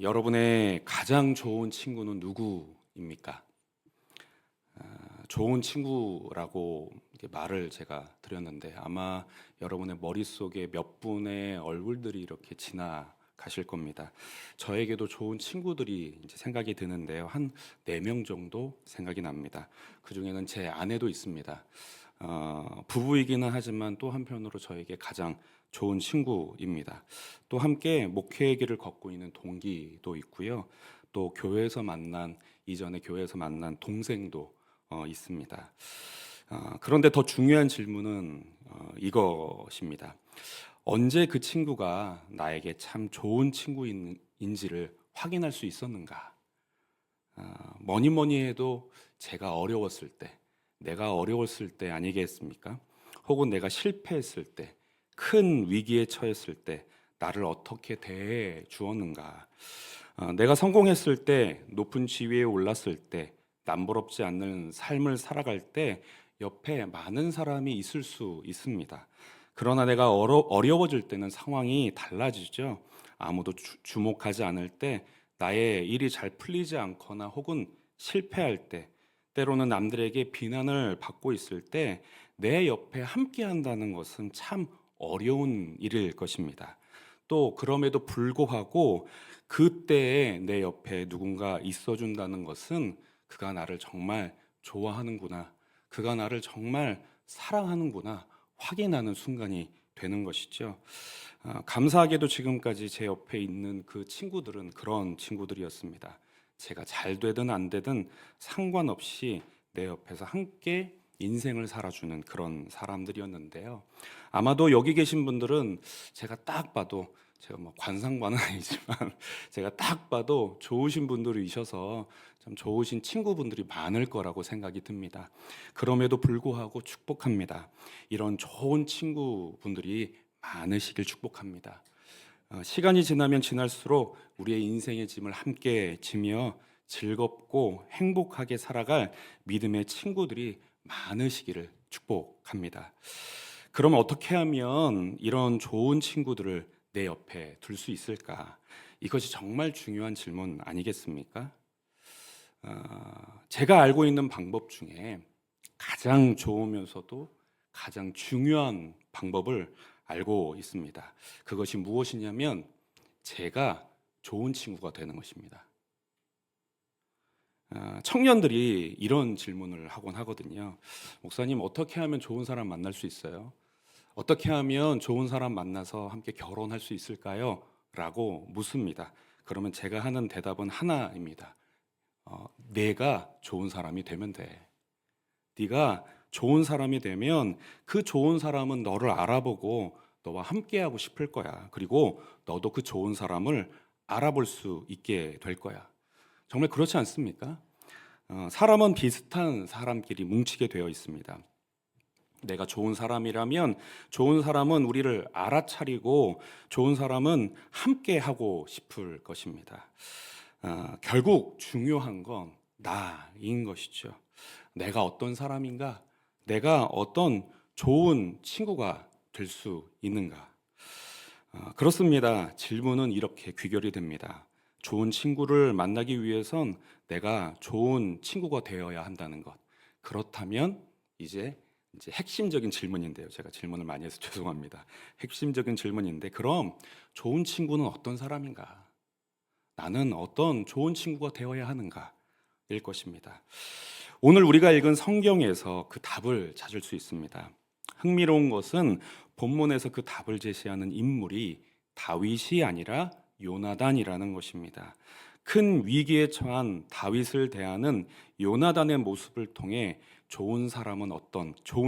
여러분의 가장 좋은 친구는 누구입니까? 좋은 친구라고 이렇게 말을 제가 드렸는데 아마 여러분의 머릿속에 몇 분의 얼굴들이 이렇게 지나가실 겁니다. 저에게도 좋은 친구들이 이제 생각이 드는데요. 한 4명 정도 생각이 납니다. 그중에는 제 아내도 있습니다. 부부이기는 하지만 또 한편으로 저에게 가장 좋은 친구입니다. 또 함께 목회의 길을 걷고 있는 동기도 있고요. 또 이전에 교회에서 만난 동생도 있습니다. 그런데 더 중요한 질문은 이것입니다. 언제 그 친구가 나에게 참 좋은 친구인지를 확인할 수 있었는가? 뭐니 뭐니 해도 내가 어려웠을 때 아니겠습니까? 혹은 내가 실패했을 때, 큰 위기에 처했을 때 나를 어떻게 대해 주었는가? 내가 성공했을 때, 높은 지위에 올랐을 때, 남부럽지 않는 삶을 살아갈 때 옆에 많은 사람이 있을 수 있습니다. 그러나 내가 어려워질 때는 상황이 달라지죠. 아무도 주목하지 않을 때, 나의 일이 잘 풀리지 않거나 혹은 실패할 때, 때로는 남들에게 비난을 받고 있을 때 내 옆에 함께 한다는 것은 참 어려운 일일 것입니다. 또 그럼에도 불구하고 그때에 내 옆에 누군가 있어준다는 것은 그가 나를 정말 좋아하는구나, 그가 나를 정말 사랑하는구나 확인하는 순간이 되는 것이죠. 감사하게도 지금까지 제 옆에 있는 그 친구들은 그런 친구들이었습니다. 제가 잘 되든 안 되든 상관없이 내 옆에서 함께 인생을 살아주는 그런 사람들이었는데요. 아마도 여기 계신 분들은 제가 딱 봐도, 제가 뭐 관상반은 아니지만 제가 딱 봐도 좋으신 분들이셔서 참 좋으신 친구분들이 많을 거라고 생각이 듭니다. 그럼에도 불구하고 축복합니다. 이런 좋은 친구분들이 많으시길 축복합니다. 시간이 지나면 지날수록 우리의 인생의 짐을 함께 지며 즐겁고 행복하게 살아갈 믿음의 친구들이 많으시기를 축복합니다. 그러면 어떻게 하면 이런 좋은 친구들을 내 옆에 둘 수 있을까? 이것이 정말 중요한 질문 아니겠습니까? 제가 알고 있는 방법 중에 가장 좋으면서도 가장 중요한 방법을 알고 있습니다. 그것이 무엇이냐면 제가 좋은 친구가 되는 것입니다. 청년들이 이런 질문을 하곤 하거든요. 목사님, 어떻게 하면 좋은 사람 만날 수 있어요? 어떻게 하면 좋은 사람 만나서 함께 결혼할 수 있을까요? 라고 묻습니다. 그러면 제가 하는 대답은 하나입니다. 내가 좋은 사람이 되면 돼. 네가 좋은 사람이 되면 그 좋은 사람은 너를 알아보고 너와 함께하고 싶을 거야. 그리고 너도 그 좋은 사람을 알아볼 수 있게 될 거야. 정말 그렇지 않습니까? 사람은 비슷한 사람끼리 뭉치게 되어 있습니다. 내가 좋은 사람이라면 좋은 사람은 우리를 알아차리고 좋은 사람은 함께하고 싶을 것입니다. 결국 중요한 건 나인 것이죠. 내가 어떤 사람인가? 내가 어떤 좋은 친구가 될 수 있는가? 그렇습니다. 질문은 이렇게 귀결이 됩니다. 좋은 친구를 만나기 위해선 내가 좋은 친구가 되어야 한다는 것. 그렇다면 이제 핵심적인 질문인데요. 제가 질문을 많이 해서 죄송합니다. 핵심적인 질문인데, 그럼 좋은 친구는 어떤 사람인가? 나는 어떤 좋은 친구가 되어야 하는가? 일 것입니다. 오늘 우리가 읽은 성경에서 그 답을 찾을 수 있습니다. 흥미로운 것은 본문에서 그 답을 제시하는 인물이 다윗이 아니라 요나단이라는 것입니다. 큰 위기에 처한 다윗을 대하는 요나단의 모습을 통해 좋은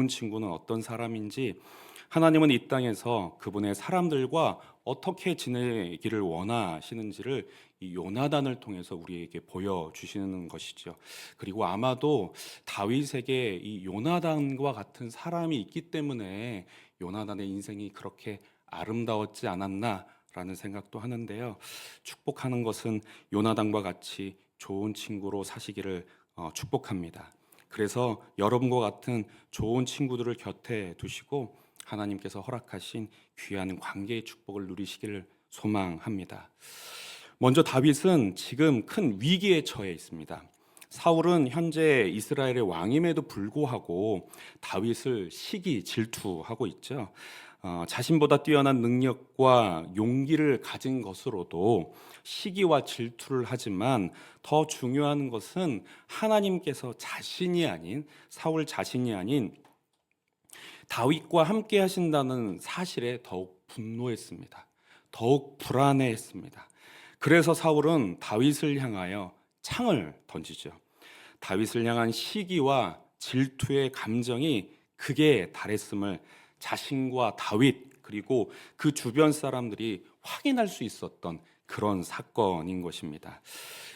친구는 어떤 사람인지, 하나님은 이 땅에서 그분의 사람들과 어떻게 지내기를 원하시는지를 이 요나단을 통해서 우리에게 보여주시는 것이죠. 그리고 아마도 다윗에게 이 요나단과 같은 사람이 있기 때문에 요나단의 인생이 그렇게 아름다웠지 않았나라는 생각도 하는데요. 축복하는 것은 요나단과 같이 좋은 친구로 사시기를 축복합니다. 그래서 여러분과 같은 좋은 친구들을 곁에 두시고 하나님께서 허락하신 귀한 관계의 축복을 누리시기를 소망합니다. 먼저 다윗은 지금 큰 위기에 처해 있습니다. 사울은 현재 이스라엘의 왕임에도 불구하고 다윗을 시기 질투하고 있죠. 자신보다 뛰어난 능력과 용기를 가진 것으로도 시기와 질투를 하지만 더 중요한 것은 하나님께서 자신이 아닌 사울 자신이 아닌 다윗과 함께 하신다는 사실에 더욱 분노했습니다. 더욱 불안해했습니다. 그래서 사울은 다윗을 향하여 창을 던지죠. 다윗을 향한 시기와 질투의 감정이 극에 달했음을 자신과 다윗 그리고 그 주변 사람들이 확인할 수 있었던 그런 사건인 것입니다.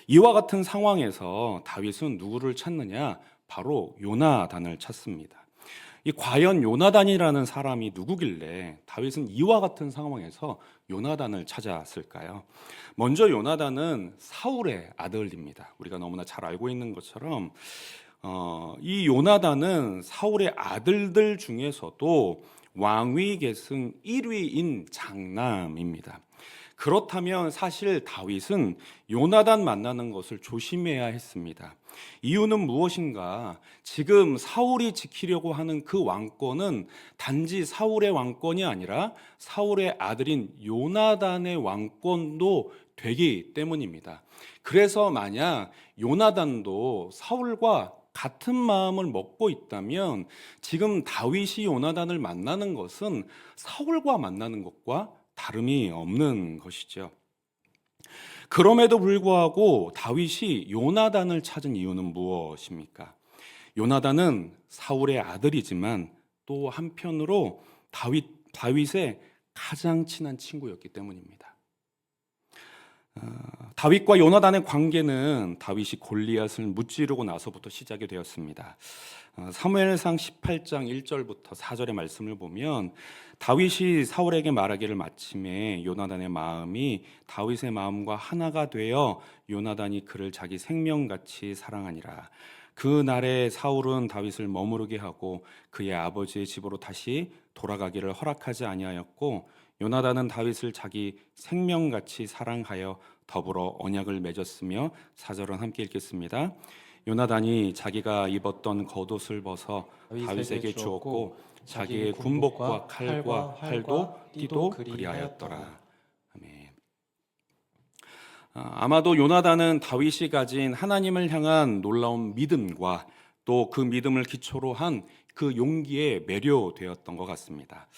이와 같은 상황에서 다윗은 누구를 찾느냐? 바로 요나단을 찾습니다. 이 과연 요나단이라는 사람이 누구길래 다윗은 이와 같은 상황에서 요나단을 찾았을까요? 먼저 요나단은 사울의 아들입니다. 우리가 너무나 잘 알고 있는 것처럼 이 요나단은 사울의 아들들 중에서도 왕위 계승 1위인 장남입니다. 그렇다면 사실 다윗은 요나단 만나는 것을 조심해야 했습니다. 이유는 무엇인가? 지금 사울이 지키려고 하는 그 왕권은 단지 사울의 왕권이 아니라 사울의 아들인 요나단의 왕권도 되기 때문입니다. 그래서 만약 요나단도 사울과 같은 마음을 먹고 있다면 지금 다윗이 요나단을 만나는 것은 사울과 만나는 것과 다름이 없는 것이죠. 그럼에도 불구하고 다윗이 요나단을 찾은 이유는 무엇입니까? 요나단은 사울의 아들이지만 또 한편으로 다윗의 가장 친한 친구였기 때문입니다. 다윗과 요나단의 관계는 다윗이 골리앗을 무찌르고 나서부터 시작이 되었습니다. 사무엘상 18장 1절부터 4절의 말씀을 보면 다윗이 사울에게 말하기를 마침에 요나단의 마음이 다윗의 마음과 하나가 되어 요나단이 그를 자기 생명같이 사랑하니라. 그 날에 사울은 다윗을 머무르게 하고 그의 아버지의 집으로 다시 돌아가기를 허락하지 아니하였고 요나단은 다윗을 자기 생명같이 사랑하여 더불어 언약을 맺었으며 4절은 함께 읽겠습니다. 요나단이 자기가 입었던 겉옷을 벗어 다윗에게 주었고 자기의 군복과 칼과 활도 띠도 그리하였더라. 아멘. 아마도 요나단은 다윗이 가진 하나님을 향한 놀라운 믿음과 또 그 믿음을 기초로 한 그 용기에 매료되었던 것 같습니다.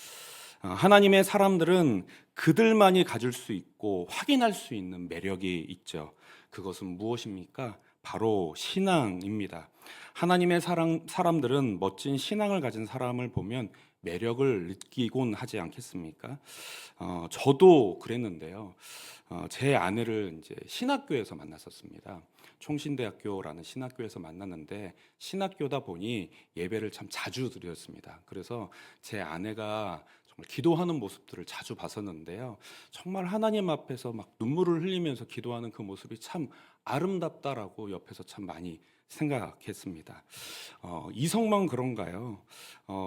하나님의 사람들은 그들만이 가질 수 있고 확인할 수 있는 매력이 있죠. 그것은 무엇입니까? 바로 신앙입니다. 하나님의 사람들은 멋진 신앙을 가진 사람을 보면 매력을 느끼곤 하지 않겠습니까? 저도 그랬는데요. 제 아내를 이제 신학교에서 만났었습니다. 총신대학교라는 신학교에서 만났는데 신학교다 보니 예배를 참 자주 드렸습니다. 그래서 제 아내가 정말 기도하는 모습들을 자주 봤었는데요. 정말 하나님 앞에서 막 눈물을 흘리면서 기도하는 그 모습이 참 아름답다라고 옆에서 참 많이 생각했습니다. 이성만 그런가요?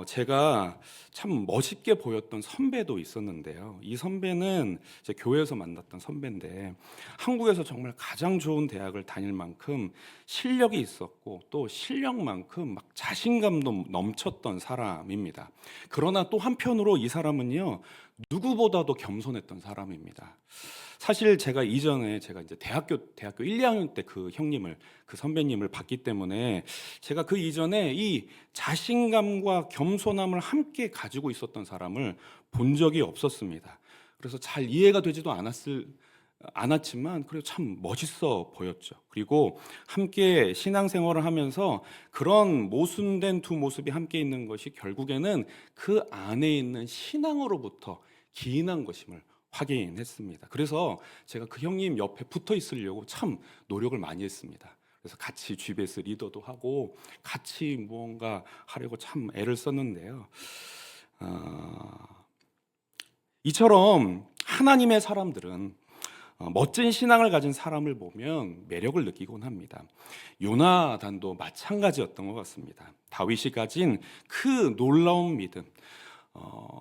제가 참 멋있게 보였던 선배도 있었는데요. 이 선배는 제 교회에서 만났던 선배인데 한국에서 정말 가장 좋은 대학을 다닐 만큼 실력이 있었고 또 실력만큼 막 자신감도 넘쳤던 사람입니다. 그러나 또 한편으로 이 사람은요 누구보다도 겸손했던 사람입니다. 사실 제가 이전에 제가 이제 대학교 1, 2학년 때 그 형님을 그 선배님을 봤기 때문에 제가 그 이전에 이 자신감과 겸손함을 함께 가지고 있었던 사람을 본 적이 없었습니다. 그래서 잘 이해가 되지도 않았지만 그래도 참 멋있어 보였죠. 그리고 함께 신앙생활을 하면서 그런 모순된 두 모습이 함께 있는 것이 결국에는 그 안에 있는 신앙으로부터 기인한 것임을 확인했습니다. 그래서 제가 그 형님 옆에 붙어 있으려고 참 노력을 많이 했습니다. 그래서 같이 GBS 리더도 하고 같이 무언가 하려고 참 애를 썼는데요. 이처럼 하나님의 사람들은 멋진 신앙을 가진 사람을 보면 매력을 느끼곤 합니다. 요나단도 마찬가지였던 것 같습니다. 다윗이 가진 그 놀라운 믿음,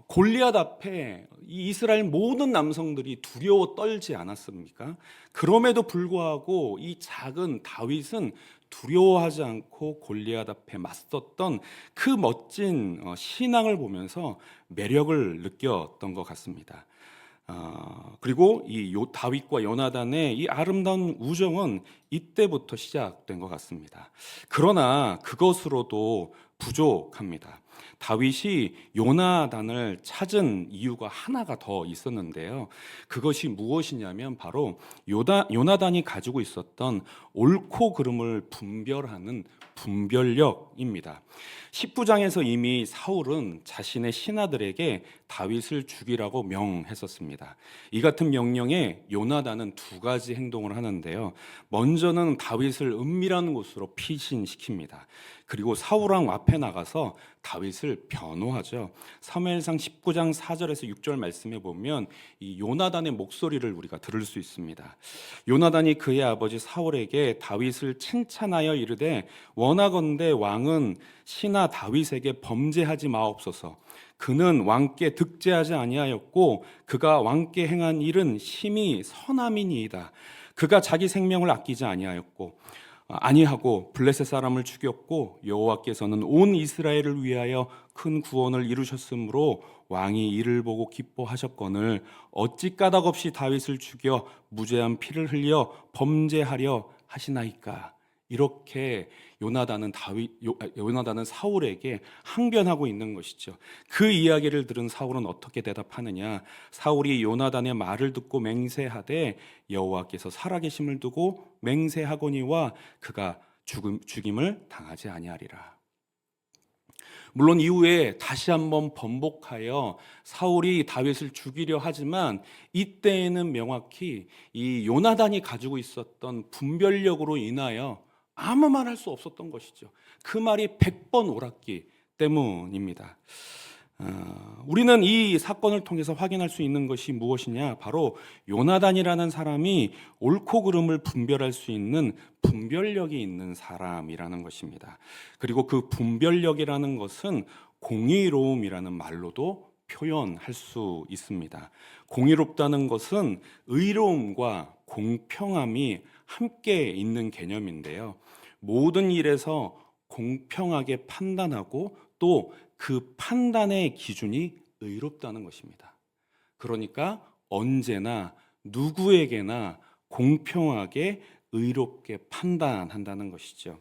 골리앗 앞에 이 이스라엘 모든 남성들이 두려워 떨지 않았습니까? 그럼에도 불구하고 이 작은 다윗은 두려워하지 않고 골리앗 앞에 맞섰던 그 멋진 신앙을 보면서 매력을 느꼈던 것 같습니다. 그리고 이 다윗과 요나단의 이 아름다운 우정은 이때부터 시작된 것 같습니다. 그러나 그것으로도 부족합니다. 다윗이 요나단을 찾은 이유가 하나가 더 있었는데요. 그것이 무엇이냐면 바로 요나단이 가지고 있었던 옳고 그름을 분별하는 분별력입니다. 19장에서 이미 사울은 자신의 신하들에게 다윗을 죽이라고 명했었습니다. 이 같은 명령에 요나단은 두 가지 행동을 하는데요. 먼저는 다윗을 은밀한 곳으로 피신시킵니다. 그리고 사울 왕 앞에 나가서 다윗을 변호하죠. 사무엘상 19장 4절에서 6절 말씀에 보면 이 요나단의 목소리를 우리가 들을 수 있습니다. 요나단이 그의 아버지 사울에게 다윗을 칭찬하여 이르되 원하건대 왕은 신하 다윗에게 범죄하지 마옵소서. 그는 왕께 득죄하지 아니하였고 그가 왕께 행한 일은 심히 선함이니이다. 그가 자기 생명을 아끼지 아니하고 블레셋 사람을 죽였고 여호와께서는 온 이스라엘을 위하여 큰 구원을 이루셨으므로 왕이 이를 보고 기뻐하셨거늘 어찌 까닭없이 다윗을 죽여 무죄한 피를 흘려 범죄하려 하시나이까. 이렇게 요나단은 사울에게 항변하고 있는 것이죠. 그 이야기를 들은 사울은 어떻게 대답하느냐? 사울이 요나단의 말을 듣고 맹세하되 여호와께서 살아계심을 두고 맹세하거니와 그가 죽임을 당하지 아니하리라. 물론 이후에 다시 한번 번복하여 사울이 다윗을 죽이려 하지만 이때에는 명확히 이 요나단이 가지고 있었던 분별력으로 인하여 아무 말 할 수 없었던 것이죠. 그 말이 100번 옳았기 때문입니다. 우리는 이 사건을 통해서 확인할 수 있는 것이 무엇이냐? 바로 요나단이라는 사람이 옳고 그름을 분별할 수 있는 분별력이 있는 사람이라는 것입니다. 그리고 그 분별력이라는 것은 공의로움이라는 말로도 표현할 수 있습니다. 공의롭다는 것은 의로움과 공평함이 함께 있는 개념인데요. 모든 일에서 공평하게 판단하고 또 그 판단의 기준이 의롭다는 것입니다. 그러니까 언제나 누구에게나 공평하게 의롭게 판단한다는 것이죠.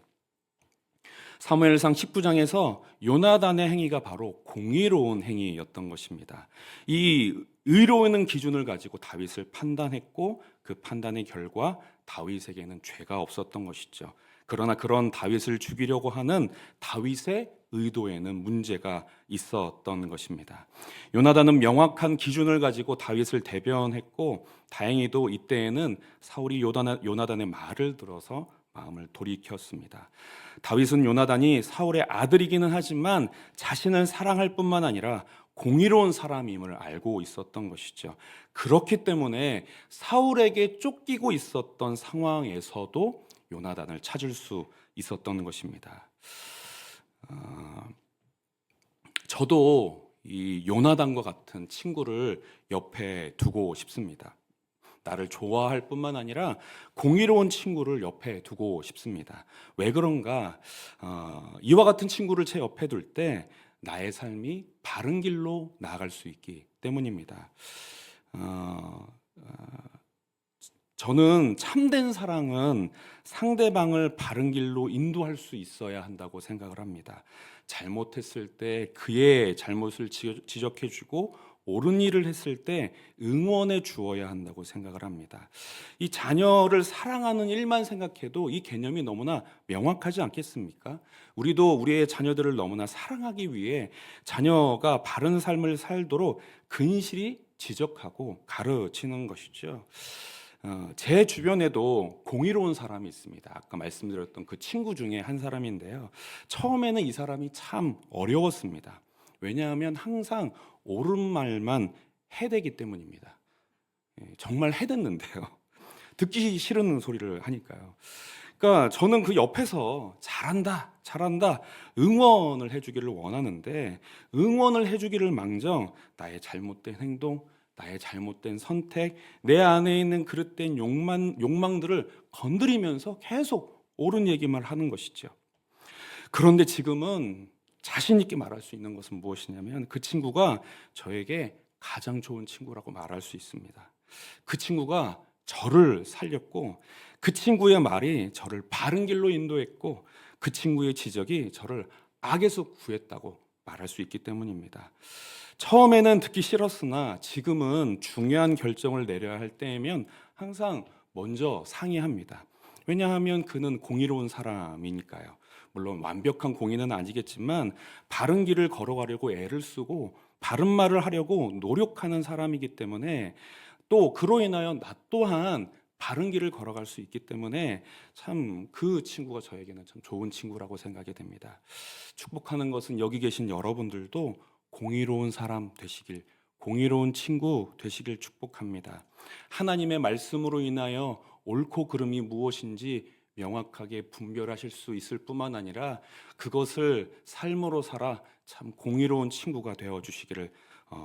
사무엘상 19장에서 요나단의 행위가 바로 공의로운 행위였던 것입니다. 이 의로운 기준을 가지고 다윗을 판단했고 그 판단의 결과 다윗에게는 죄가 없었던 것이죠. 그러나 그런 다윗을 죽이려고 하는 다윗의 의도에는 문제가 있었던 것입니다. 요나단은 명확한 기준을 가지고 다윗을 대변했고 다행히도 이때에는 사울이 요나단의 말을 들어서 마음을 돌이켰습니다. 다윗은 요나단이 사울의 아들이기는 하지만 자신을 사랑할 뿐만 아니라 공의로운 사람임을 알고 있었던 것이죠. 그렇기 때문에 사울에게 쫓기고 있었던 상황에서도 요나단을 찾을 수 있었던 것입니다. 저도 이 요나단과 같은 친구를 옆에 두고 싶습니다. 나를 좋아할 뿐만 아니라 공의로운 친구를 옆에 두고 싶습니다. 왜 그런가? 이와 같은 친구를 제 옆에 둘 때 나의 삶이 바른 길로 나아갈 수 있기 때문입니다. 저는 참된 사랑은 상대방을 바른 길로 인도할 수 있어야 한다고 생각을 합니다. 잘못했을 때 그의 잘못을 지적해주고 옳은 일을 했을 때 응원해 주어야 한다고 생각을 합니다. 이 자녀를 사랑하는 일만 생각해도 이 개념이 너무나 명확하지 않겠습니까? 우리도 우리의 자녀들을 너무나 사랑하기 위해 자녀가 바른 삶을 살도록 근실히 지적하고 가르치는 것이죠. 제 주변에도 공의로운 사람이 있습니다. 아까 말씀드렸던 그 친구 중에 한 사람인데요. 처음에는 이 사람이 참 어려웠습니다. 왜냐하면 항상 옳은 말만 해대기 때문입니다. 정말 해댔는데요. 듣기 싫은 소리를 하니까요. 그러니까 저는 그 옆에서 잘한다, 잘한다 응원을 해주기를 원하는데 응원을 해주기를 망정 나의 잘못된 행동, 나의 잘못된 선택, 내 안에 있는 그릇된 욕망들을 건드리면서 계속 옳은 얘기만 하는 것이죠. 그런데 지금은 자신 있게 말할 수 있는 것은 무엇이냐면 그 친구가 저에게 가장 좋은 친구라고 말할 수 있습니다. 그 친구가 저를 살렸고 그 친구의 말이 저를 바른 길로 인도했고 그 친구의 지적이 저를 악에서 구했다고 말할 수 있기 때문입니다. 처음에는 듣기 싫었으나 지금은 중요한 결정을 내려야 할 때면 항상 먼저 상의합니다. 왜냐하면 그는 공의로운 사람이니까요. 물론 완벽한 공의는 아니겠지만 바른 길을 걸어가려고 애를 쓰고 바른 말을 하려고 노력하는 사람이기 때문에 또 그로 인하여 나 또한 바른 길을 걸어갈 수 있기 때문에 참 그 친구가 저에게는 참 좋은 친구라고 생각이 됩니다. 축복하는 것은 여기 계신 여러분들도 공의로운 사람 되시길, 공의로운 친구 되시길 축복합니다. 하나님의 말씀으로 인하여 옳고 그름이 무엇인지 명확하게 분별하실 수 있을 뿐만 아니라 그것을 삶으로 살아 참 공의로운 친구가 되어 주시기를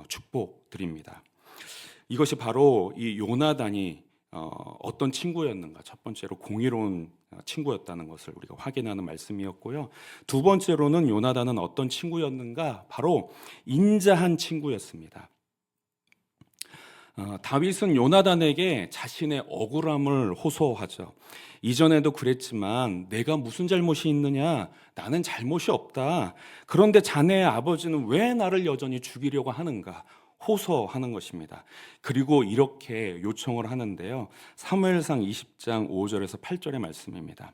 축복드립니다. 이것이 바로 이 요나단이 어떤 친구였는가? 첫 번째로 공의로운 친구였다는 것을 우리가 확인하는 말씀이었고요. 두 번째로는 요나단은 어떤 친구였는가? 바로 인자한 친구였습니다. 다윗은 요나단에게 자신의 억울함을 호소하죠. 이전에도 그랬지만 내가 무슨 잘못이 있느냐? 나는 잘못이 없다. 그런데 자네의 아버지는 왜 나를 여전히 죽이려고 하는가? 호소하는 것입니다. 그리고 이렇게 요청을 하는데요. 사무엘상 20장 5절에서 8절의 말씀입니다.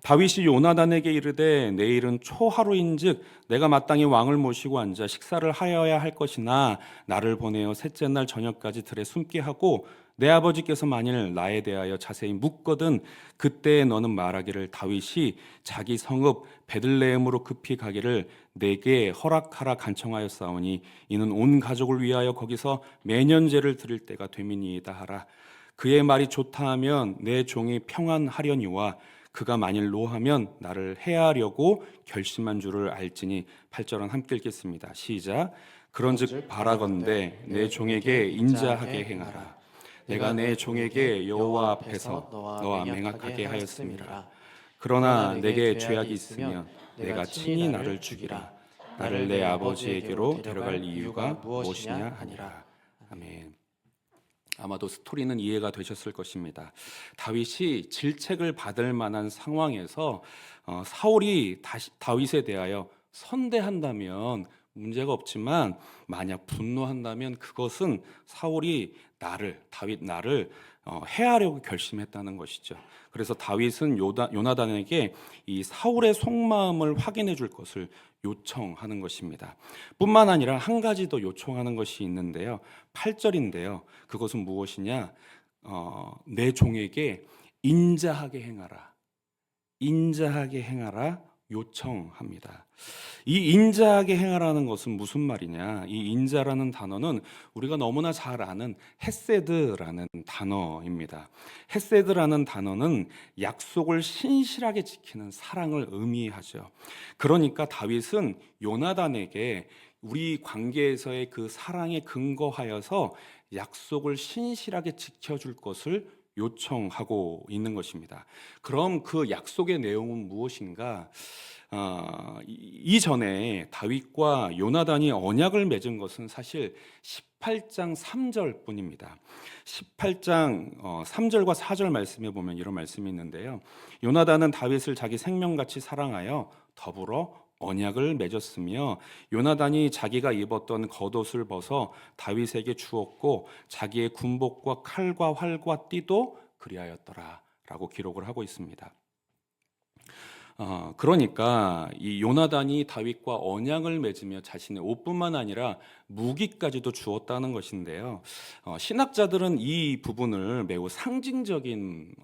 다윗이 요나단에게 이르되 내일은 초하루인즉 내가 마땅히 왕을 모시고 앉아 식사를 하여야 할 것이나 나를 보내어 셋째 날 저녁까지 들에 숨게 하고 내 아버지께서 만일 나에 대하여 자세히 묻거든 그때 너는 말하기를 다윗이 자기 성읍 베들레헴으로 급히 가기를 내게 허락하라 간청하였사오니 이는 온 가족을 위하여 거기서 매년 제를 드릴 때가 됨이니이다 하라. 그의 말이 좋다 하면 내 종이 평안하려니와 그가 만일 노하면 나를 해하려고 결심한 줄을 알지니. 8절은 함께 읽겠습니다. 시작. 그런즉 바라건대 내 종에게 인자하게 행하라. 내가 내 종에게 여호와 앞에서 너와 맹약하게 하였음이라. 그러나 내게 죄악이 있으면 내가 친히 나를 죽이라. 나를 내 아버지에게로 데려갈 이유가 무엇이냐 하니라. 아멘. 아마도 스토리는 이해가 되셨을 것입니다. 다윗이 질책을 받을 만한 상황에서 사울이 다윗에 대하여 선대한다면 문제가 없지만 만약 분노한다면 그것은 사울이 다윗 나를 해하려고 결심했다는 것이죠. 그래서 다윗은 요나단에게 이 사울의 속마음을 확인해 줄 것을 요청하는 것입니다. 뿐만 아니라 한 가지 더 요청하는 것이 있는데요. 8절인데요. 그것은 무엇이냐? 내 종에게 인자하게 행하라. 인자하게 행하라 요청합니다. 이 인자하게 행하라는 것은 무슨 말이냐? 이 인자라는 단어는 우리가 너무나 잘 아는 헤세드라는 단어입니다. 헤세드라는 단어는 약속을 신실하게 지키는 사랑을 의미하죠. 그러니까 다윗은 요나단에게 우리 관계에서의 그 사랑에 근거하여서 약속을 신실하게 지켜줄 것을 요청하고 있는 것입니다. 그럼 그 약속의 내용은 무엇인가? 이전에 다윗과 요나단이 언약을 맺은 것은 사실 18장 3절 뿐입니다. 18장 3절과 4절 말씀에 보면 이런 말씀이 있는데요. 요나단은 다윗을 자기 생명같이 사랑하여 더불어 언약을 맺었으며 요나단이 자기가 입었던 겉옷을 벗어 다윗에게 주었고 자기의 군복과 칼과 활과 띠도 그리하였더라 라고 기록을 하고 있습니다. 그러니까 이 요나단이 다윗과 언약을 맺으며 자신의 옷뿐만 아니라 무기까지도 주었다는 것인데요. 신학자들은 이 부분을 매우 상징적인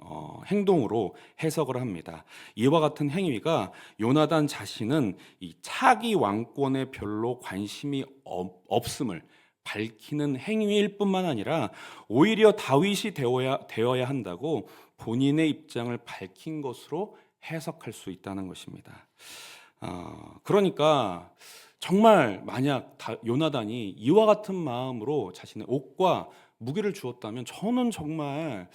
행동으로 해석을 합니다. 이와 같은 행위가 요나단 자신은 이 차기 왕권에 별로 관심이 없음을 밝히는 행위일 뿐만 아니라 오히려 다윗이 되어야 한다고 본인의 입장을 밝힌 것으로 해석할 수 있다는 것입니다. 그러니까 정말 만약 요나단이 이와 같은 마음으로 자신의 옥과 무기를 주었다면 저는 정말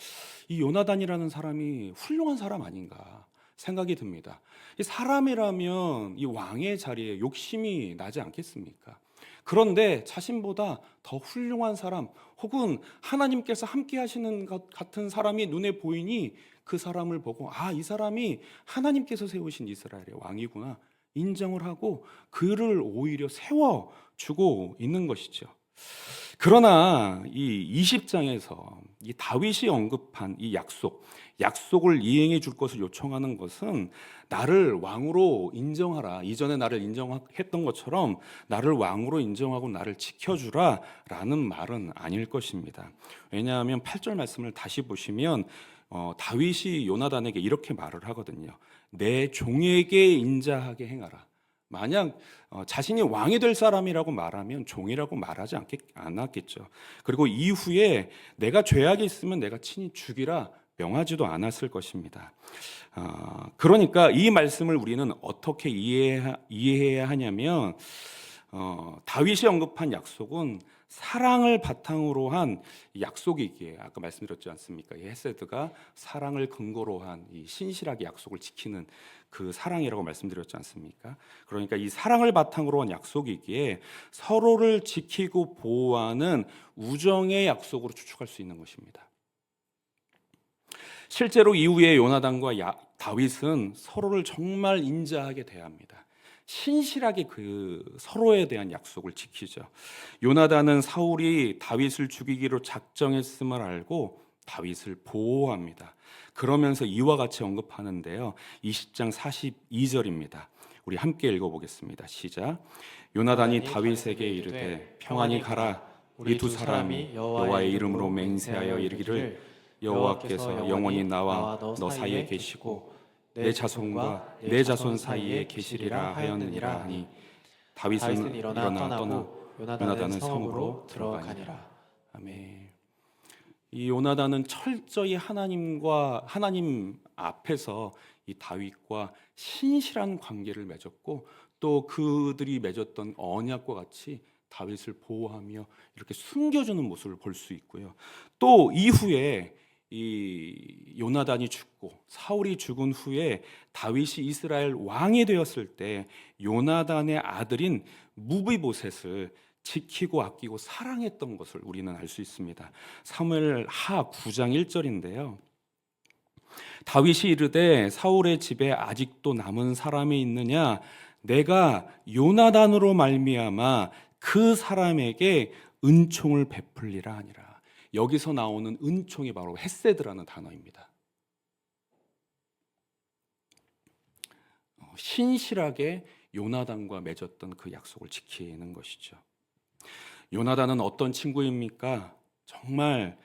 이 요나단이라는 사람이 훌륭한 사람 아닌가 생각이 듭니다. 이 사람이라면 이 왕의 자리에 욕심이 나지 않겠습니까? 그런데 자신보다 더 훌륭한 사람 혹은 하나님께서 함께 하시는 것 같은 사람이 눈에 보이니 그 사람을 보고 이 사람이 하나님께서 세우신 이스라엘의 왕이구나 인정을 하고 그를 오히려 세워주고 있는 것이죠. 그러나 이 20장에서 이 다윗이 언급한 이 약속을 이행해 줄 것을 요청하는 것은 나를 왕으로 인정하라. 이전에 나를 인정했던 것처럼 나를 왕으로 인정하고 나를 지켜주라 라는 말은 아닐 것입니다. 왜냐하면 8절 말씀을 다시 보시면 다윗이 요나단에게 이렇게 말을 하거든요. 내 종에게 인자하게 행하라. 만약 자신이 왕이 될 사람이라고 말하면 종이라고 말하지 않았겠죠. 그리고 이후에 내가 죄악이 있으면 내가 친히 죽이라 명하지도 않았을 것입니다. 그러니까 이 말씀을 우리는 어떻게 이해해야 하냐면 다윗이 언급한 약속은 사랑을 바탕으로 한 약속이기에 아까 말씀드렸지 않습니까? 이 헤세드가 사랑을 근거로 한 이 신실하게 약속을 지키는 그 사랑이라고 말씀드렸지 않습니까? 그러니까 이 사랑을 바탕으로 한 약속이기에 서로를 지키고 보호하는 우정의 약속으로 추측할 수 있는 것입니다. 실제로 이후에 요나단과 다윗은 서로를 정말 인자하게 대합니다. 신실하게 그 서로에 대한 약속을 지키죠. 요나단은 사울이 다윗을 죽이기로 작정했음을 알고 다윗을 보호합니다. 그러면서 이와 같이 언급하는데요. 20장 42절입니다. 우리 함께 읽어보겠습니다. 시작. 요나단이 다윗에게 이르되 평안히 가라. 우리 두 사람이 여호와의 이름으로 맹세하여 이르기를 여호와께서 영원히 나와 너 사이에 계시고 내 자손과 내 자손 사이에 계시리라 하였느니라 하니 다윗은 일어나 떠나고 요나단은 성읍으로 들어가니라. 아멘. 이 요나단은 철저히 하나님 앞에서 이 다윗과 신실한 관계를 맺었고 또 그들이 맺었던 언약과 같이 다윗을 보호하며 이렇게 숨겨주는 모습을 볼 수 있고요. 또 이후에 이 요나단이 죽고 사울이 죽은 후에 다윗이 이스라엘 왕이 되었을 때 요나단의 아들인 무비보셋을 지키고 아끼고 사랑했던 것을 우리는 알 수 있습니다. 사무엘하 9장 1절인데요. 다윗이 이르되 사울의 집에 아직도 남은 사람이 있느냐? 내가 요나단으로 말미암아 그 사람에게 은총을 베풀리라 하니라. 여기서 나오는 은총이 바로 헤세드라는 단어입니다. 신실하게 요나단과 맺었던 그 약속을 지키는 것이죠. 요나단은 어떤 친구입니까? 정말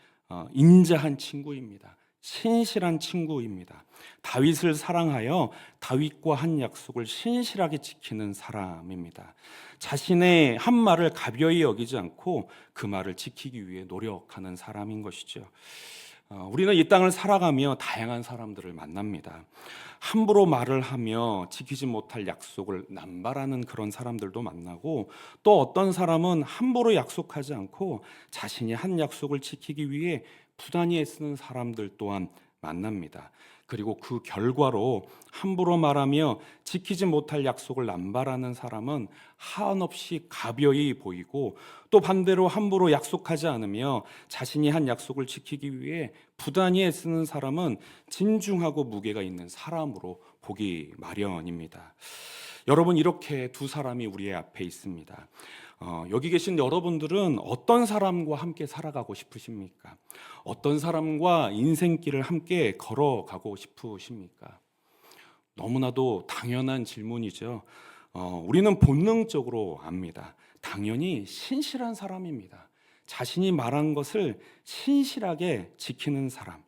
인자한 친구입니다. 신실한 친구입니다. 다윗을 사랑하여 다윗과 한 약속을 신실하게 지키는 사람입니다. 자신의 한 말을 가벼이 여기지 않고 그 말을 지키기 위해 노력하는 사람인 것이죠. 우리는 이 땅을 살아가며 다양한 사람들을 만납니다. 함부로 말을 하며 지키지 못할 약속을 남발하는 그런 사람들도 만나고 또 어떤 사람은 함부로 약속하지 않고 자신이 한 약속을 지키기 위해 부단히 애쓰는 사람들 또한 만납니다. 그리고 그 결과로 함부로 말하며 지키지 못할 약속을 남발하는 사람은 한없이 가벼이 보이고 또 반대로 함부로 약속하지 않으며 자신이 한 약속을 지키기 위해 부단히 애쓰는 사람은 진중하고 무게가 있는 사람으로 보기 마련입니다. 여러분, 이렇게 두 사람이 우리 앞에 있습니다. 여기 계신 여러분들은 어떤 사람과 함께 살아가고 싶으십니까? 어떤 사람과 인생길을 함께 걸어가고 싶으십니까? 너무나도 당연한 질문이죠. 우리는 본능적으로 압니다. 당연히 신실한 사람입니다. 자신이 말한 것을 신실하게 지키는 사람.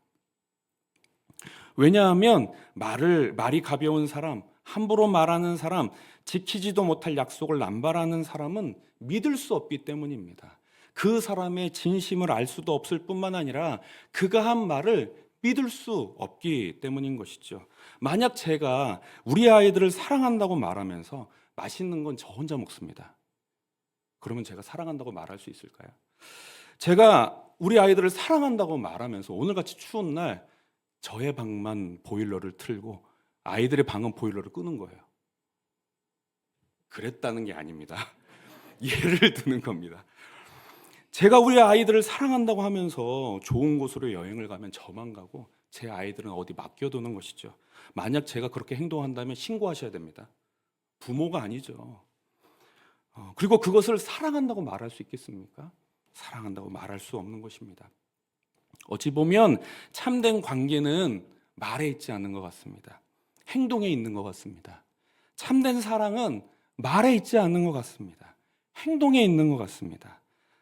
왜냐하면 말이 가벼운 사람, 함부로 말하는 사람, 지키지도 못할 약속을 남발하는 사람은 믿을 수 없기 때문입니다. 그 사람의 진심을 알 수도 없을 뿐만 아니라 그가 한 말을 믿을 수 없기 때문인 것이죠. 만약 제가 우리 아이들을 사랑한다고 말하면서 맛있는 건 저 혼자 먹습니다. 그러면 제가 사랑한다고 말할 수 있을까요? 제가 우리 아이들을 사랑한다고 말하면서 오늘같이 추운 날 저의 방만 보일러를 틀고 아이들의 방은 보일러를 끄는 거예요. 그랬다는 게 아닙니다. 예를 드는 겁니다. 제가 우리 아이들을 사랑한다고 하면서 좋은 곳으로 여행을 가면 저만 가고 제 아이들은 어디 맡겨두는 것이죠. 만약 제가 그렇게 행동한다면 신고하셔야 됩니다. 부모가 아니죠. 그리고 그것을 사랑한다고 말할 수 있겠습니까? 사랑한다고 말할 수 없는 것입니다. 어찌 보면 참된 관계는 말에 있지 않는 것 같습니다. 행동에 있는 것 같습니다. 참된 사랑은 말에 있지 않는 것 같습니다. 행동에 있는 것 같습니다.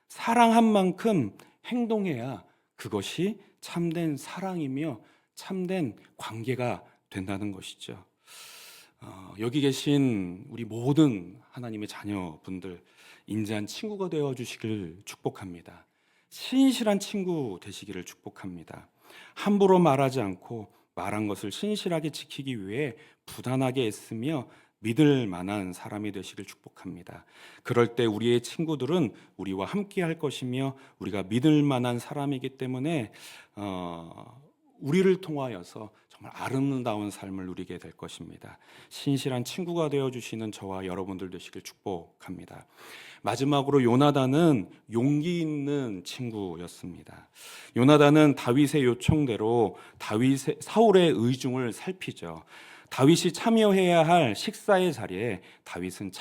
사랑한 만큼 행동해야 그것이 참된 사랑이며 참된 관계가 된다는 것이죠. 여기 계신 우리 모든 하나님의 자녀분들 인자한 친구가 되어 주시길 축복합니다. 신실한 친구 되시기를 축복합니다. 함부로 말하지 않고 말한 것을 신실하게 지키기 위해 부단하게 애쓰며 믿을 만한 사람이 되시길 축복합니다. 그럴 때 우리의 친구들은 우리와 함께 할 것이며 우리가 믿을 만한 사람이기 때문에 우리를 통하여서 정말 아름다운 삶을 누리게 될 것입니다. 신실한 친구가 되어주시는 저와 여러분들 되시길 축복합니다. 마지막으로 요나단은 용기 있는 친구였습니다. 요나단은 다윗의 요청대로 사울의 의중을 살피죠. 다윗이 참여해야 할 식사의 자리에 다윗은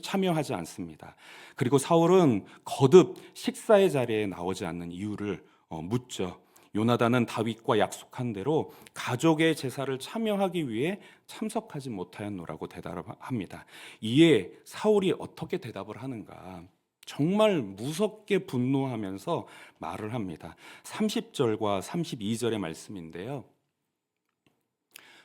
참여하지 않습니다. 그리고 사울은 거듭 식사의 자리에 나오지 않는 이유를 묻죠. 요나단은 다윗과 약속한 대로 가족의 제사를 참여하기 위해 참석하지 못하였노라고 대답합니다. 이에 사울이 어떻게 대답을 하는가? 정말 무섭게 분노하면서 말을 합니다. 30절과 32절의 말씀인데요.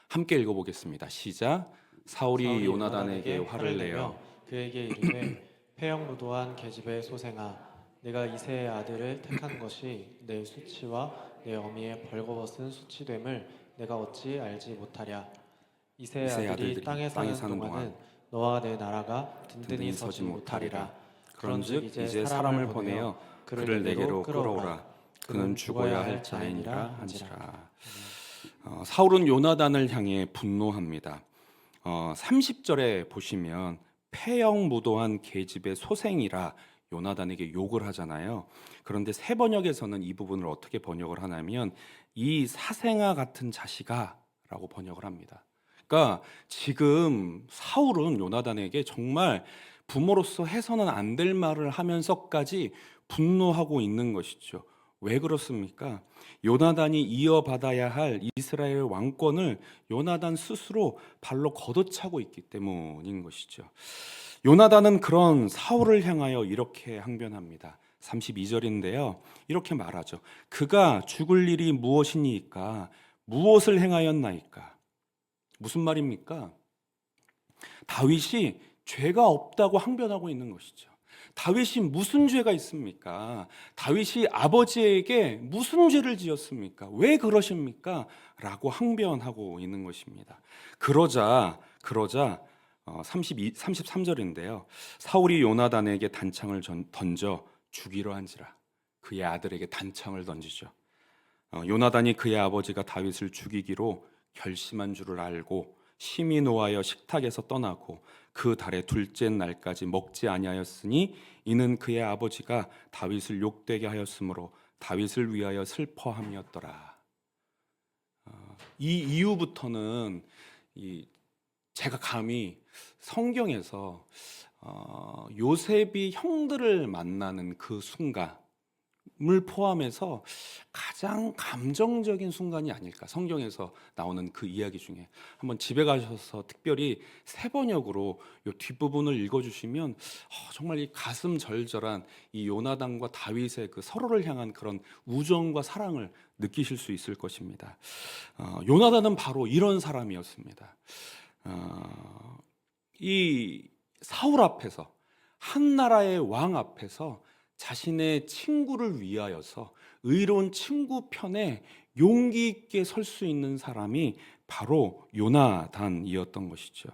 함께 읽어보겠습니다. 시작. 사울이 요나단에게 화를 내어 그에게 이르되 패형무도한 계집의 소생아, 내가 이새의 아들을 택한 것이 내 수치와 내 어미의 벌거벗은 수치됨을 내가 어찌 알지 못하랴. 이새의 아들이 땅에 사는 동안은 너와 내 나라가 든든히 서지 못하리라. 그런즉 이제 사람을 보내어 그를 내게로 끌어오라. 그는 죽어야 할 자이니라 한지라. 사울은 요나단을 향해 분노합니다. 30절에 보시면 패형무도한 계집의 소생이라 요나단에게 욕을 하잖아요. 그런데 새 번역에서는 이 부분을 어떻게 번역을 하냐면 이 사생아 같은 자식아 라고 번역을 합니다. 그러니까 지금 사울은 요나단에게 정말 부모로서 해서는 안 될 말을 하면서까지 분노하고 있는 것이죠. 왜 그렇습니까? 요나단이 이어받아야 할 이스라엘 왕권을 요나단 스스로 발로 걷어차고 있기 때문인 것이죠. 요나단은 그런 사울을 향하여 이렇게 항변합니다. 32절인데요. 이렇게 말하죠. 그가 죽을 일이 무엇이니까? 무엇을 행하였나이까? 무슨 말입니까? 다윗이 죄가 없다고 항변하고 있는 것이죠. 다윗이 무슨 죄가 있습니까? 다윗이 아버지에게 무슨 죄를 지었습니까? 왜 그러십니까? 라고 항변하고 있는 것입니다. 그러자 33절인데요. 사울이 요나단에게 단창을 던져 죽이려 한지라. 그의 아들에게 단창을 던지죠. 요나단이 그의 아버지가 다윗을 죽이기로 결심한 줄을 알고 심히 노하여 식탁에서 떠나고 그 달의 둘째 날까지 먹지 아니하였으니 이는 그의 아버지가 다윗을 욕되게 하였으므로 다윗을 위하여 슬퍼함이었더라. 이 이후부터는 제가 감히 성경에서 요셉이 형들을 만나는 그 순간을 포함해서 가장 감정적인 순간이 아닐까. 성경에서 나오는 그 이야기 중에 한번 집에 가셔서 특별히 새 번역으로 이 뒷부분을 읽어주시면 정말 이 가슴 절절한 이 요나단과 다윗의 그 서로를 향한 그런 우정과 사랑을 느끼실 수 있을 것입니다. 요나단은 바로 이런 사람이었습니다. 이 사울 앞에서, 한 나라의 왕 앞에서 자신의 친구를 위하여서 의로운 친구 편에 용기 있게 설 수 있는 사람이 바로 요나단이었던 것이죠.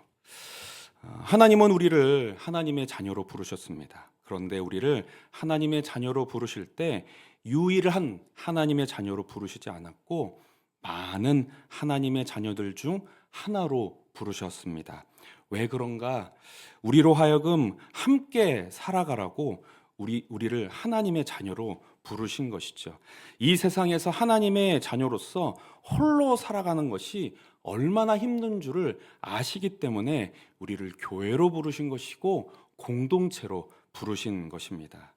하나님은 우리를 하나님의 자녀로 부르셨습니다. 그런데 우리를 하나님의 자녀로 부르실 때 유일한 하나님의 자녀로 부르시지 않았고 많은 하나님의 자녀들 중 하나로 부르셨습니다. 왜 그런가? 우리로 하여금 함께 살아가라고 우리를 하나님의 자녀로 부르신 것이죠. 이 세상에서 하나님의 자녀로서 홀로 살아가는 것이 얼마나 힘든 줄을 아시기 때문에 우리를 교회로 부르신 것이고 공동체로 부르신 것입니다.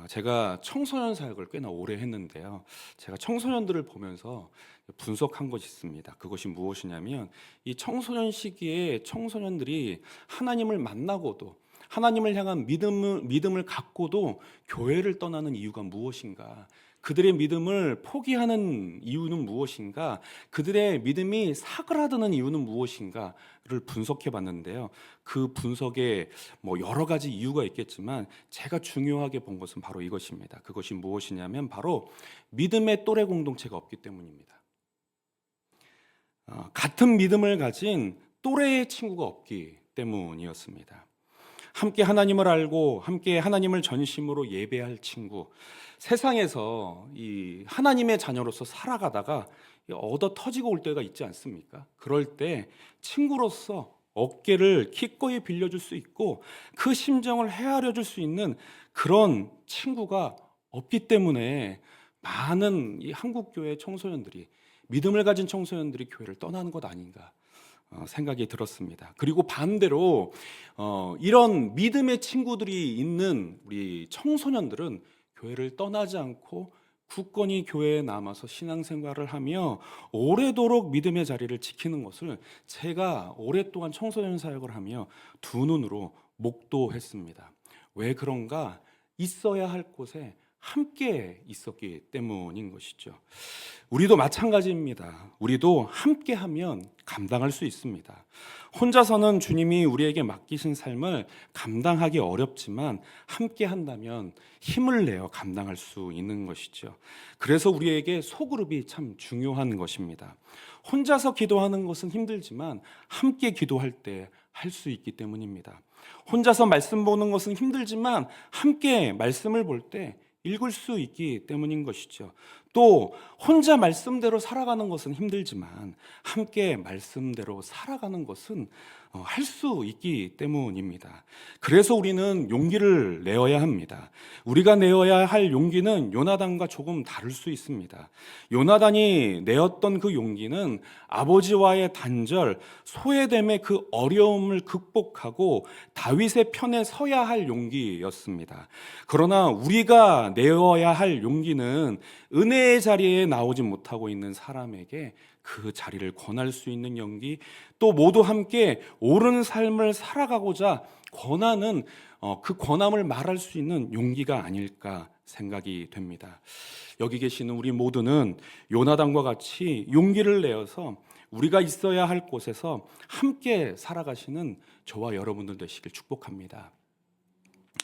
제가 청소년 사역을 꽤나 오래 했는데요. 제가 청소년들을 보면서 분석한 것이 있습니다. 그것이 무엇이냐면 이 청소년 시기에 청소년들이 하나님을 만나고도 하나님을 향한 믿음을 갖고도 교회를 떠나는 이유가 무엇인가? 그들의 믿음을 포기하는 이유는 무엇인가? 그들의 믿음이 사그라드는 이유는 무엇인가를 분석해 봤는데요. 그 분석에 여러 가지 이유가 있겠지만 제가 중요하게 본 것은 바로 이것입니다. 그것이 무엇이냐면 바로 믿음의 또래 공동체가 없기 때문입니다. 같은 믿음을 가진 또래의 친구가 없기 때문이었습니다. 함께 하나님을 알고 함께 하나님을 전심으로 예배할 친구, 세상에서 이 하나님의 자녀로서 살아가다가 얻어 터지고 올 때가 있지 않습니까? 그럴 때 친구로서 어깨를 기꺼이 빌려줄 수 있고 그 심정을 헤아려 줄 수 있는 그런 친구가 없기 때문에 많은 이 한국교회 청소년들이, 믿음을 가진 청소년들이 교회를 떠나는 것 아닌가 생각이 들었습니다. 그리고 반대로 이런 믿음의 친구들이 있는 우리 청소년들은 교회를 떠나지 않고 굳건히 교회에 남아서 신앙생활을 하며 오래도록 믿음의 자리를 지키는 것을 제가 오랫동안 청소년 사역을 하며 두 눈으로 목도했습니다. 왜 그런가? 있어야 할 곳에 함께 있었기 때문인 것이죠. 우리도 마찬가지입니다. 우리도 함께하면 감당할 수 있습니다. 혼자서는 주님이 우리에게 맡기신 삶을 감당하기 어렵지만 함께한다면 힘을 내어 감당할 수 있는 것이죠. 그래서 우리에게 소그룹이 참 중요한 것입니다. 혼자서 기도하는 것은 힘들지만 함께 기도할 때 할 수 있기 때문입니다. 혼자서 말씀 보는 것은 힘들지만 함께 말씀을 볼 때 읽을 수 있기 때문인 것이죠. 또 혼자 말씀대로 살아가는 것은 힘들지만 함께 말씀대로 살아가는 것은 할 수 있기 때문입니다. 그래서 우리는 용기를 내어야 합니다. 우리가 내어야 할 용기는 요나단과 조금 다를 수 있습니다. 요나단이 내었던 그 용기는 아버지와의 단절, 소외됨의 그 어려움을 극복하고 다윗의 편에 서야 할 용기였습니다. 그러나 우리가 내어야 할 용기는 은혜의 자리에 나오지 못하고 있는 사람에게 그 자리를 권할 수 있는 용기, 또 모두 함께 옳은 삶을 살아가고자 권하는 그 권함을 말할 수 있는 용기가 아닐까 생각이 됩니다. 여기 계시는 우리 모두는 요나단과 같이 용기를 내어서 우리가 있어야 할 곳에서 함께 살아가시는 저와 여러분들 되시길 축복합니다.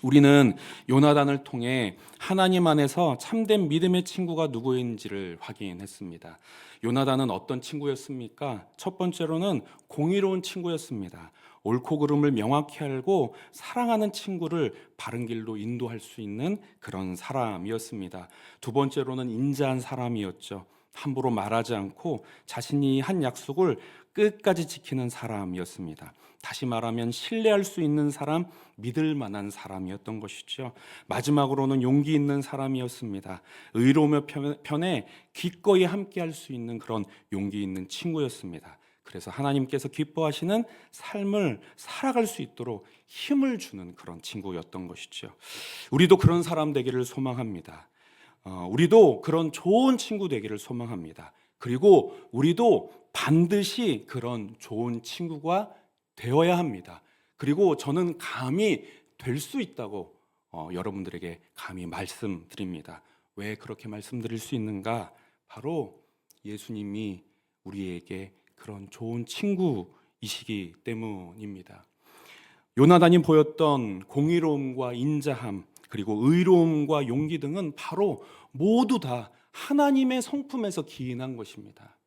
우리는 요나단을 통해 하나님 안에서 참된 믿음의 친구가 누구인지를 확인했습니다. 요나단은 어떤 친구였습니까? 첫 번째로는 공의로운 친구였습니다. 옳고 그름을 명확히 알고 사랑하는 친구를 바른 길로 인도할 수 있는 그런 사람이었습니다. 두 번째로는 인자한 사람이었죠. 함부로 말하지 않고 자신이 한 약속을 끝까지 지키는 사람이었습니다. 다시 말하면 신뢰할 수 있는 사람, 믿을 만한 사람이었던 것이죠. 마지막으로는 용기 있는 사람이었습니다. 의로우며 편에 기꺼이 함께할 수 있는 그런 용기 있는 친구였습니다. 그래서 하나님께서 기뻐하시는 삶을 살아갈 수 있도록 힘을 주는 그런 친구였던 것이죠. 우리도 그런 사람 되기를 소망합니다. 우리도 그런 좋은 친구 되기를 소망합니다. 그리고 우리도 반드시 그런 좋은 친구가 되어야 합니다. 그리고 저는 감히 될 수 있다고 여러분들에게 감히 말씀드립니다. 왜 그렇게 말씀드릴 수 있는가? 바로 예수님이 우리에게 그런 좋은 친구이시기 때문입니다. 요나단이 보였던 공의로움과 인자함, 그리고 의로움과 용기 등은 바로 모두 다 하나님의 성품에서 기인한 것입니다.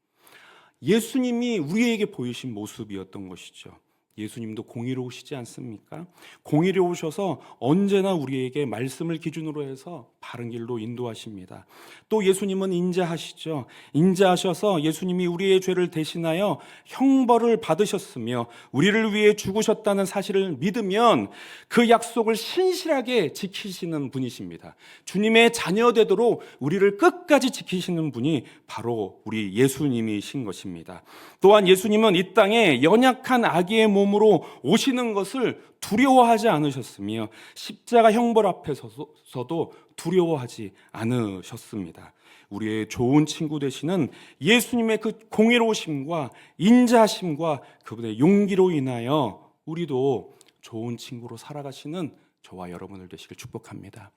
예수님이 우리에게 보이신 모습이었던 것이죠. 예수님도 공의로우시지 않습니까? 공의로우셔서 언제나 우리에게 말씀을 기준으로 해서 바른 길로 인도하십니다. 또 예수님은 인자하시죠. 인자하셔서 예수님이 우리의 죄를 대신하여 형벌을 받으셨으며 우리를 위해 죽으셨다는 사실을 믿으면 그 약속을 신실하게 지키시는 분이십니다. 주님의 자녀 되도록 우리를 끝까지 지키시는 분이 바로 우리 예수님이신 것입니다. 또한 예수님은 이 땅에 연약한 아기의 몸으로 오시는 것을 두려워하지 않으셨으며 십자가 형벌 앞에서도 두려워하지 않으셨습니다. 우리의 좋은 친구 되시는 예수님의 그 공의로우심과 인자하심과 그분의 용기로 인하여 우리도 좋은 친구로 살아가시는 저와 여러분들 되시길 축복합니다.